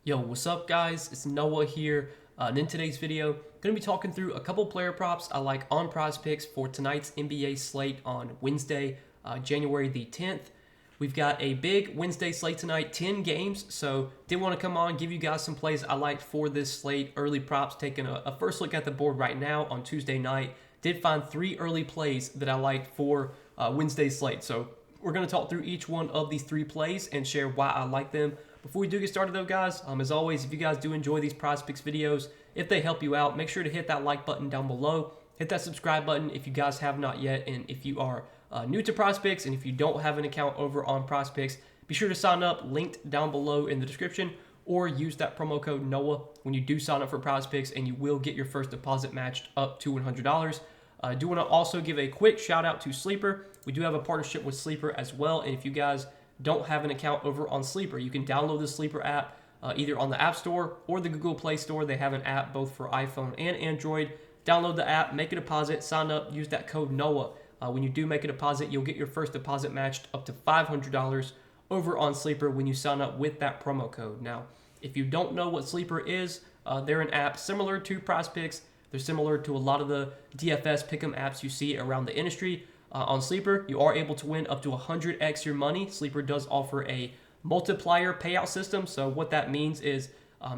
Yo, what's up guys? It's Noah here, and in today's video, going to be talking through a couple player props I like on Prizepicks for tonight's NBA slate on Wednesday, January the 10th. We've got a big Wednesday slate tonight, 10 games, so did want to come on, give you guys some plays I liked for this slate, early props, taking a first look at the board right now on Tuesday night. Did find 3 early plays that I liked for Wednesday's slate, so we're going to talk through each one of these 3 plays and share why I like them. Before we do get started though, guys, as always, if you guys do enjoy these Prizepicks videos, if they help you out, make sure to hit that like button down below. Hit that subscribe button if you guys have not yet. And if you are new to Prizepicks and if you don't have an account over on Prizepicks, be sure to sign up, linked down below in the description, or use that promo code NOAH when you do sign up for Prizepicks, and you will get your first deposit matched up to $100. I do want to also give a quick shout out to Sleeper. We do have a partnership with Sleeper as well, and if you guys don't have an account over on Sleeper, you can download the Sleeper app either on the App Store or the Google Play Store. They have an app both for iPhone and Android. Download the app, make a deposit, sign up, use that code NOAH. When you do make a deposit, you'll get your first deposit matched up to $500 over on Sleeper when you sign up with that promo code. Now, if you don't know what Sleeper is, they're an app similar to Prizepicks. They're similar to a lot of the DFS pick'em apps you see around the industry. On Sleeper, you are able to win up to 100x your money. Sleeper does offer a multiplier payout system. So what that means is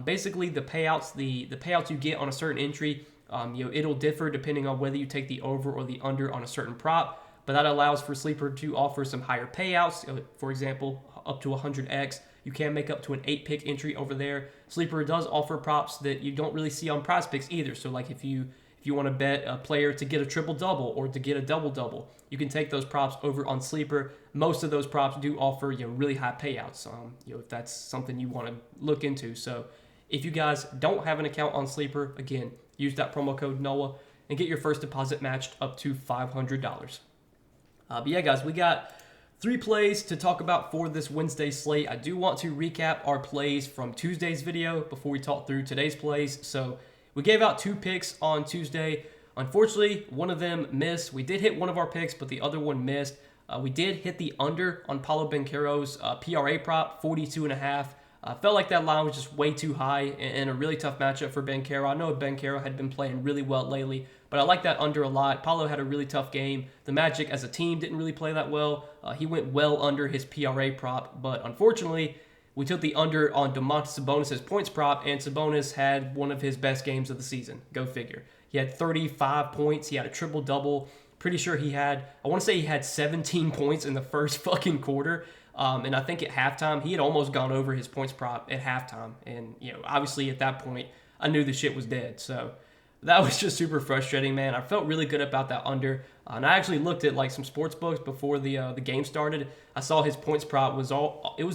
basically the payouts you get on a certain entry, it'll differ depending on whether you take the over or the under on a certain prop. But that allows for Sleeper to offer some higher payouts. For example, up to 100x. You can make up to an 8-pick entry over there. Sleeper does offer props that you don't really see on Prizepicks either. So like if you want to bet a player to get a triple-double or to get a double-double, you can take those props over on Sleeper. Most of those props do offer really high payouts, if that's something you want to look into. So if you guys don't have an account on Sleeper, again, use that promo code NOAH and get your first deposit matched up to $500. But yeah, guys, we got 3 plays to talk about for this Wednesday slate. I do want to recap our plays from Tuesday's video before we talk through today's plays. So we gave out 2 picks on Tuesday. Unfortunately, one of them missed. We did hit one of our picks, but the other one missed. We did hit the under on Paolo Banchero's PRA prop, 42.5. Felt like that line was just way too high and a really tough matchup for Banchero. I know Banchero had been playing really well lately, but I like that under a lot. Paolo had a really tough game. The Magic as a team didn't really play that well. He went well under his PRA prop, but unfortunately, we took the under on Domantas Sabonis' points prop, and Sabonis had one of his best games of the season. Go figure. He had 35 points. He had a triple-double. Pretty sure I want to say he had 17 points in the first fucking quarter. And I think at halftime, he had almost gone over his points prop at halftime. And, obviously at that point, I knew the shit was dead. So that was just super frustrating, man. I felt really good about that under. And I actually looked at some sports books before the game started. I saw his points prop was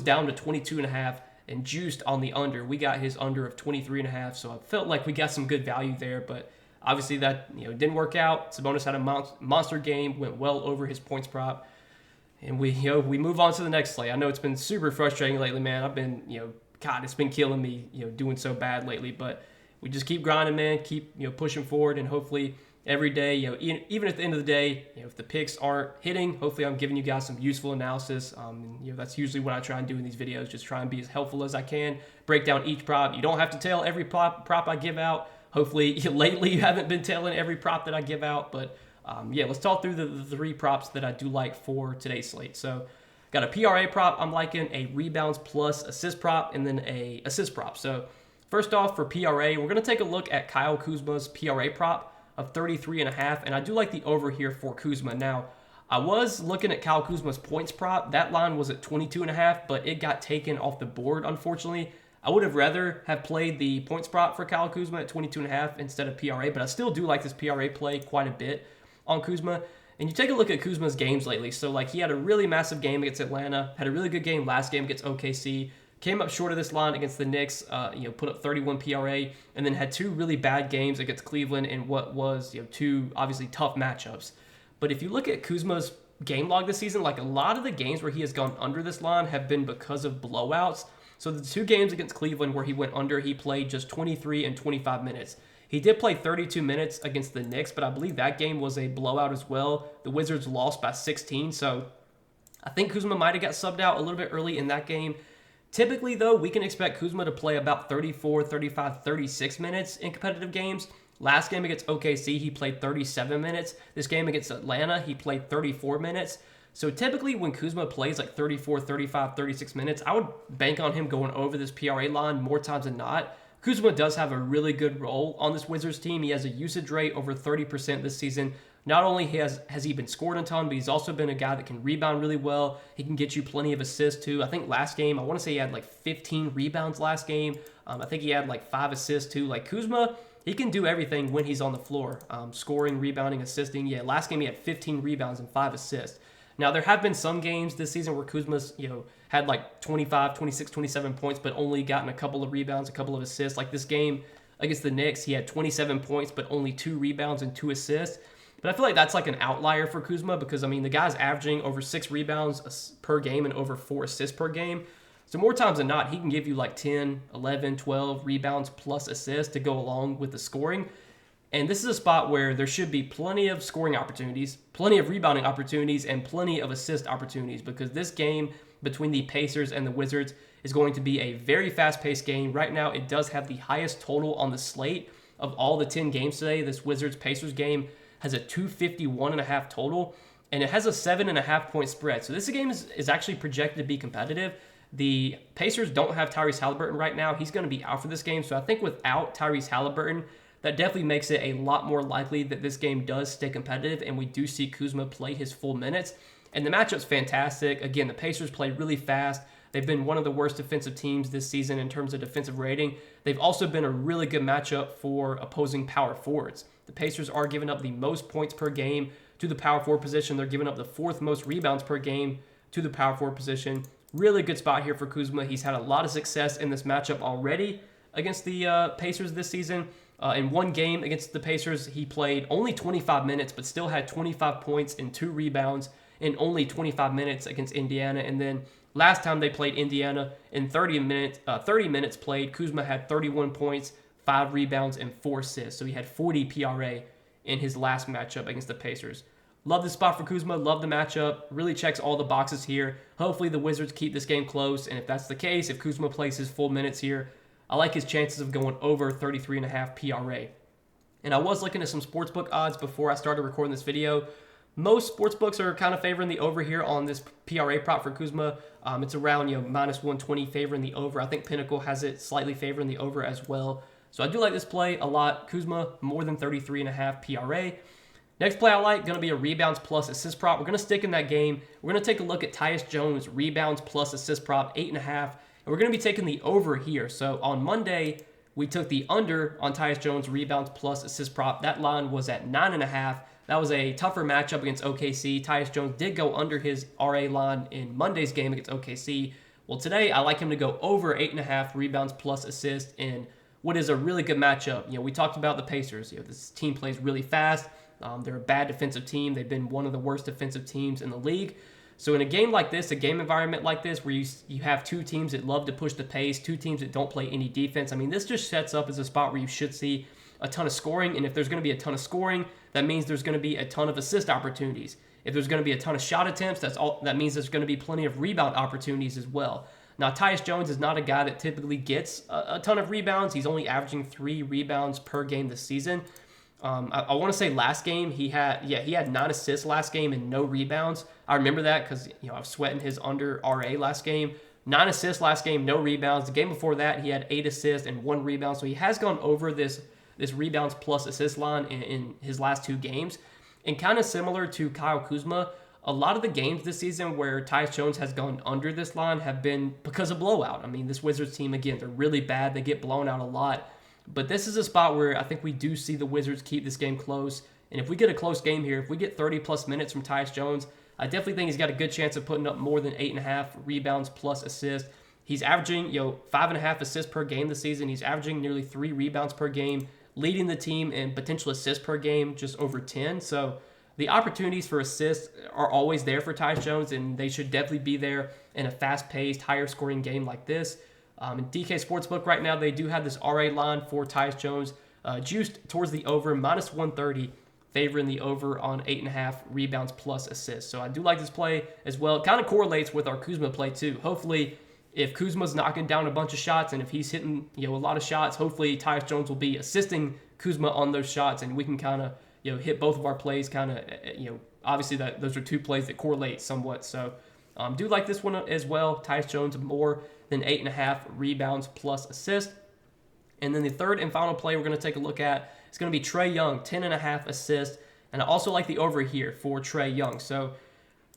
down to 22.5 and juiced on the under. We got his under of 23.5, so I felt like we got some good value there. But obviously that didn't work out. Sabonis had a monster game, went well over his points prop, and we move on to the next slate. I know it's been super frustrating lately, man. I've been God, it's been killing me doing so bad lately, but we just keep grinding, man. Keep pushing forward, and hopefully every day, even at the end of the day, if the picks aren't hitting, hopefully I'm giving you guys some useful analysis. That's usually what I try and do in these videos, just try and be as helpful as I can, break down each prop. You don't have to tell every prop I give out. Hopefully lately you haven't been telling every prop that I give out, but let's talk through the 3 props that I do like for today's slate. So got a PRA prop I'm liking, a rebounds plus assist prop, and then a assist prop. So first off, for PRA, we're going to take a look at Kyle Kuzma's PRA prop of 33.5, and I do like the over here for Kuzma. Now, I was looking at Kyle Kuzma's points prop. That line was at 22.5, but it got taken off the board, unfortunately. I would have rather have played the points prop for Kyle Kuzma at 22.5 instead of PRA, but I still do like this PRA play quite a bit on Kuzma. And you take a look at Kuzma's games lately. So, he had a really massive game against Atlanta, had a really good game last game against OKC, came up short of this line against the Knicks, put up 31 PRA, and then had 2 really bad games against Cleveland in what was, 2 obviously tough matchups. But if you look at Kuzma's game log this season, a lot of the games where he has gone under this line have been because of blowouts. So the 2 games against Cleveland where he went under, he played just 23 and 25 minutes. He did play 32 minutes against the Knicks, but I believe that game was a blowout as well. The Wizards lost by 16, so I think Kuzma might have got subbed out a little bit early in that game. Typically, though, we can expect Kuzma to play about 34, 35, 36 minutes in competitive games. Last game against OKC, he played 37 minutes. This game against Atlanta, he played 34 minutes. So typically when Kuzma plays like 34, 35, 36 minutes, I would bank on him going over this PRA line more times than not. Kuzma does have a really good role on this Wizards team. He has a usage rate over 30% this season. Not only has he been scored a ton, but he's also been a guy that can rebound really well. He can get you plenty of assists too. I think last game, I want to say he had like 15 rebounds last game. I think he had like 5 assists too. Like Kuzma, he can do everything when he's on the floor. Scoring, rebounding, assisting. Yeah, last game he had 15 rebounds and 5 assists. Now, there have been some games this season where Kuzma's, had like 25, 26, 27 points, but only gotten a couple of rebounds, a couple of assists. Like this game against the Knicks, he had 27 points, but only 2 rebounds and 2 assists. But I feel like that's like an outlier for Kuzma because, I mean, the guy's averaging over 6 rebounds per game and over 4 assists per game. So more times than not, he can give you like 10, 11, 12 rebounds plus assists to go along with the scoring. And this is a spot where there should be plenty of scoring opportunities, plenty of rebounding opportunities, and plenty of assist opportunities because this game between the Pacers and the Wizards is going to be a very fast-paced game. Right now, it does have the highest total on the slate of all the 10 games today. This Wizards-Pacers game has a 251.5 total, and it has a 7.5 point spread. So this game is actually projected to be competitive. The Pacers don't have Tyrese Halliburton right now. He's going to be out for this game. So I think without Tyrese Halliburton, that definitely makes it a lot more likely that this game does stay competitive and we do see Kuzma play his full minutes. And the matchup's fantastic. Again, the Pacers play really fast. They've been one of the worst defensive teams this season in terms of defensive rating. They've also been a really good matchup for opposing power forwards. The Pacers are giving up the most points per game to the power forward position. They're giving up the 4th most rebounds per game to the power forward position. Really good spot here for Kuzma. He's had a lot of success in this matchup already against the Pacers this season. In one game against the Pacers, he played only 25 minutes, but still had 25 points and 2 rebounds in only 25 minutes against Indiana. And then last time they played Indiana in 30 minutes played, Kuzma had 31 points, 5 rebounds, and 4 assists. So he had 40 PRA in his last matchup against the Pacers. Love the spot for Kuzma. Love the matchup. Really checks all the boxes here. Hopefully the Wizards keep this game close. And if that's the case, if Kuzma plays his full minutes here, I like his chances of going over 33.5 PRA. And I was looking at some sportsbook odds before I started recording this video. Most sportsbooks are kind of favoring the over here on this PRA prop for Kuzma. It's around minus 120 favoring the over. I think Pinnacle has it slightly favoring the over as well. So I do like this play a lot. Kuzma, more than 33.5 PRA. Next play I like, going to be a rebounds plus assist prop. We're going to stick in that game. We're going to take a look at Tyus Jones' rebounds plus assist prop, 8.5. And we're going to be taking the over here. So on Monday, we took the under on Tyus Jones' rebounds plus assist prop. That line was at 9.5. That was a tougher matchup against OKC. Tyus Jones did go under his RA line in Monday's game against OKC. Well, today I like him to go over 8.5 rebounds plus assists in what is a really good matchup. We talked about the Pacers. This team plays really fast. They're a bad defensive team. They've been one of the worst defensive teams in the league. So in a game like this, a game environment like this, where you have 2 teams that love to push the pace, 2 teams that don't play any defense, I memean, this just sets up as a spot where you should see a ton of scoring. And if there's going to be a ton of scoring, that means there's going to be a ton of assist opportunities. If there's going to be a ton of shot attempts, that means there's going to be plenty of rebound opportunities as well. Now, Tyus Jones is not a guy that typically gets a ton of rebounds. He's only averaging 3 rebounds per game this season. I want to say last game he had 9 assists last game and no rebounds. I remember that because I was sweating his under RA last game. 9 assists last game, no rebounds. The game before that he had 8 assists and 1 rebound. So he has gone over this rebounds plus assist line in his last 2 games. And kind of similar to Kyle Kuzma, a lot of the games this season where Tyus Jones has gone under this line have been because of blowout. I mean, this Wizards team, again, they're really bad. They get blown out a lot. But this is a spot where I think we do see the Wizards keep this game close. And if we get a close game here, if we get 30-plus minutes from Tyus Jones, I definitely think he's got a good chance of putting up more than 8.5 rebounds plus assists. He's averaging 5.5 assists per game this season. He's averaging nearly 3 rebounds per game, leading the team in potential assists per game, just over 10. So the opportunities for assists are always there for Tyus Jones, and they should definitely be there in a fast-paced, higher-scoring game like this. In DK Sportsbook right now, they do have this RA line for Tyus Jones juiced towards the over, minus 130, favoring the over on 8.5 rebounds plus assists. So I do like this play as well. It kind of correlates with our Kuzma play too. Hopefully, if Kuzma's knocking down a bunch of shots and if he's hitting, a lot of shots, hopefully Tyus Jones will be assisting Kuzma on those shots, and we can kind of, hit both of our plays kind of, obviously those are two plays that correlate somewhat. So do like this one as well. Tyus Jones more than 8.5 rebounds plus assist. And then the third and final play we're going to take a look at is going to be Trae Young, 10.5 assists. And I also like the over here for Trae Young. So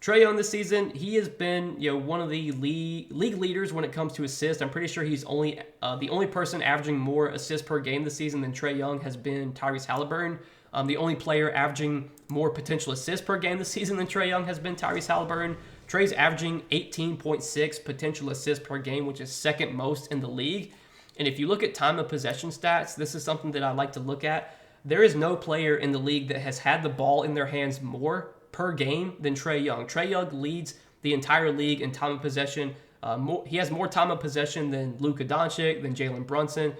Trae Young this season, he has been, one of the league leaders when it comes to assists. I'm pretty sure he's only the only person averaging more assists per game this season than Trae Young has been Tyrese Halliburton. The only player averaging more potential assists per game this season than Trae Young has been Tyrese Halliburton. Trae's averaging 18.6 potential assists per game, which is second most in the league. And if you look at time of possession stats, this is something that I like to look at. There is no player in the league that has had the ball in their hands more per game than Trae Young. Trae Young leads the entire league in time of possession. He has more time of possession than Luka Doncic, than Jalen Brunson.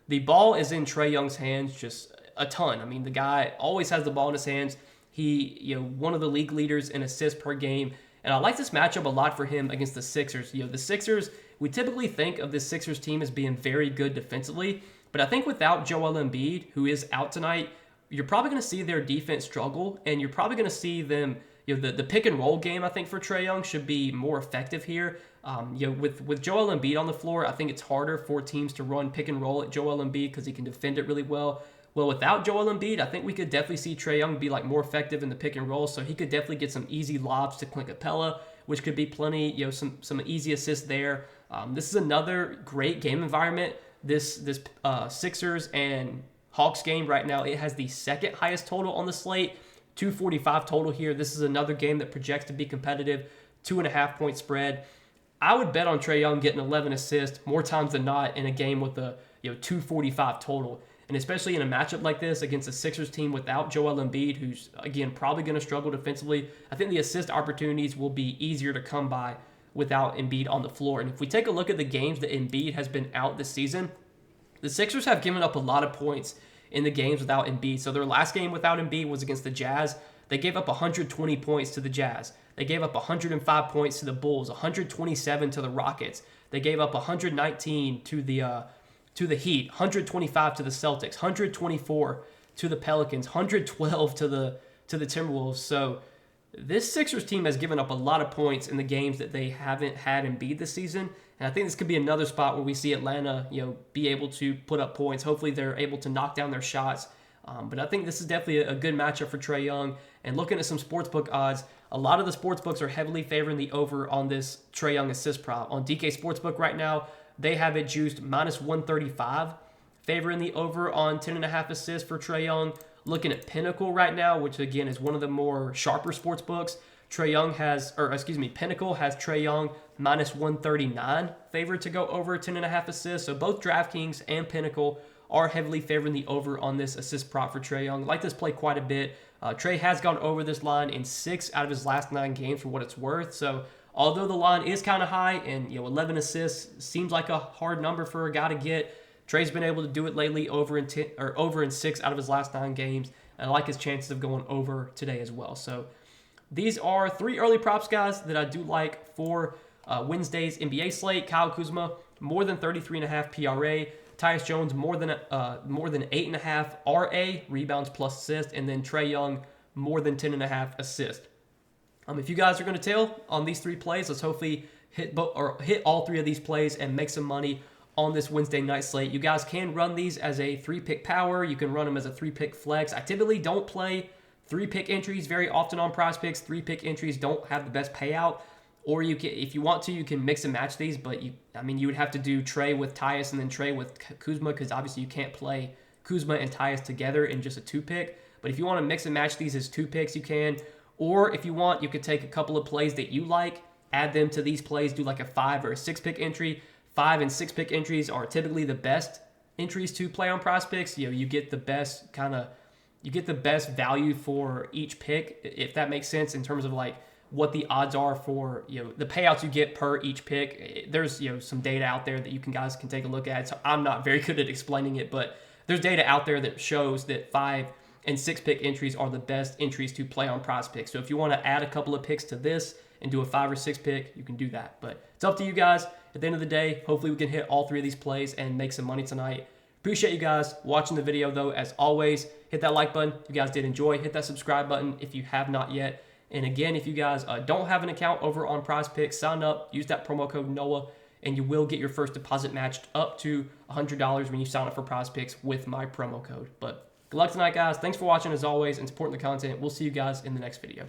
The ball is in Trae Young's hands just a ton. I mean, the guy always has the ball in his hands. He, one of the league leaders in assists per game. And I like this matchup a lot for him against the Sixers. The Sixers, we typically think of this Sixers team as being very good defensively. But I think without Joel Embiid, who is out tonight, you're probably going to see their defense struggle, and you're probably going to see them, the pick and roll game, I think, for Trae Young should be more effective here. With Joel Embiid on the floor, I think it's harder for teams to run pick and roll at Joel Embiid because he can defend it really well. Well, without Joel Embiid, I think we could definitely see Trae Young be more effective in the pick and roll, so he could definitely get some easy lobs to Clint Capella, which could be plenty, some easy assists there. This is another great game environment. This Sixers and Hawks game right now, it has the second highest total on the slate, 245 total here. This is another game that projects to be competitive, 2.5 point spread. I would bet on Trae Young getting 11 assists more times than not in a game with a 245 total. And especially in a matchup like this against a Sixers team without Joel Embiid, who's, again, probably going to struggle defensively, I think the assist opportunities will be easier to come by without Embiid on the floor. And if we take a look at the games that Embiid has been out this season, the Sixers have given up a lot of points in the games without Embiid. So their last game without Embiid was against the Jazz. They gave up 120 points to the Jazz. They gave up 105 points to the Bulls, 127 to the Rockets. They gave up 119 to the Heat, 125 to the Celtics, 124 to the Pelicans, 112 to the Timberwolves. So this Sixers team has given up a lot of points in the games that they haven't had Embiid this season. And I think this could be another spot where we see Atlanta, be able to put up points. Hopefully they're able to knock down their shots. But I think this is definitely a good matchup for Trae Young. And looking at some sportsbook odds, a lot of the sportsbooks are heavily favoring the over on this Trae Young assist prop. On DK Sportsbook right now, they have it juiced minus 135, favoring the over on 10.5 assists for Trae Young. Looking at Pinnacle right now, which again is one of the more sharper sports books, Pinnacle has Trae Young minus 139, favored to go over 10.5 assists. So both DraftKings and Pinnacle are heavily favoring the over on this assist prop for Trae Young. I like this play quite a bit. Trae has gone over this line in 6 out of his last 9 games for what it's worth. So although the line is kind of high and 11 assists seems like a hard number for a guy to get, Trae's been able to do it lately over in 6 out of his last 9 games. And I like his chances of going over today as well. So these are 3 early props, guys, that I do like for Wednesday's NBA slate. Kyle Kuzma, more than 33.5 PRA. Tyus Jones, more than 8.5 RA, rebounds plus assist. And then Trae Young, more than 10.5 assists. If you guys are going to tail on these 3 plays, let's hopefully hit all 3 of these plays and make some money on this Wednesday night slate. You guys can run these as a 3-pick power. You can run them as a 3-pick flex. I typically don't play 3-pick entries very often on Prizepicks. 3-pick entries don't have the best payout. Or you can, if you want to, you can mix and match these. But you would have to do Trae with Tyus and then Trae with Kuzma, because obviously you can't play Kuzma and Tyus together in just a 2-pick. But if you want to mix and match these as 2 picks, you can. Or if you want, you could take a couple of plays that you like, add them to these plays, do like a 5 or a 6-pick entry. 5 and 6-pick entries are typically the best entries to play on Prizepicks. You get the best value for each pick, if that makes sense, in terms of like what the odds are for the payouts you get per each pick. There's some data out there that you guys can take a look at. So I'm not very good at explaining it, but there's data out there that shows that 5 and 6-pick entries are the best entries to play on Prizepicks. So if you want to add a couple of picks to this and do a 5 or 6 pick, you can do that. But it's up to you guys. at the end of the day, hopefully we can hit all 3 of these plays and make some money tonight. Appreciate you guys watching the video, though. As always, hit that like button if you guys did enjoy. Hit that subscribe button if you have not yet. And again, if you guys don't have an account over on Prizepicks, sign up, use that promo code NOAH, and you will get your first deposit matched up to $100 when you sign up for Prizepicks with my promo code. But good luck tonight, guys. Thanks for watching, as always, and supporting the content. We'll see you guys in the next video.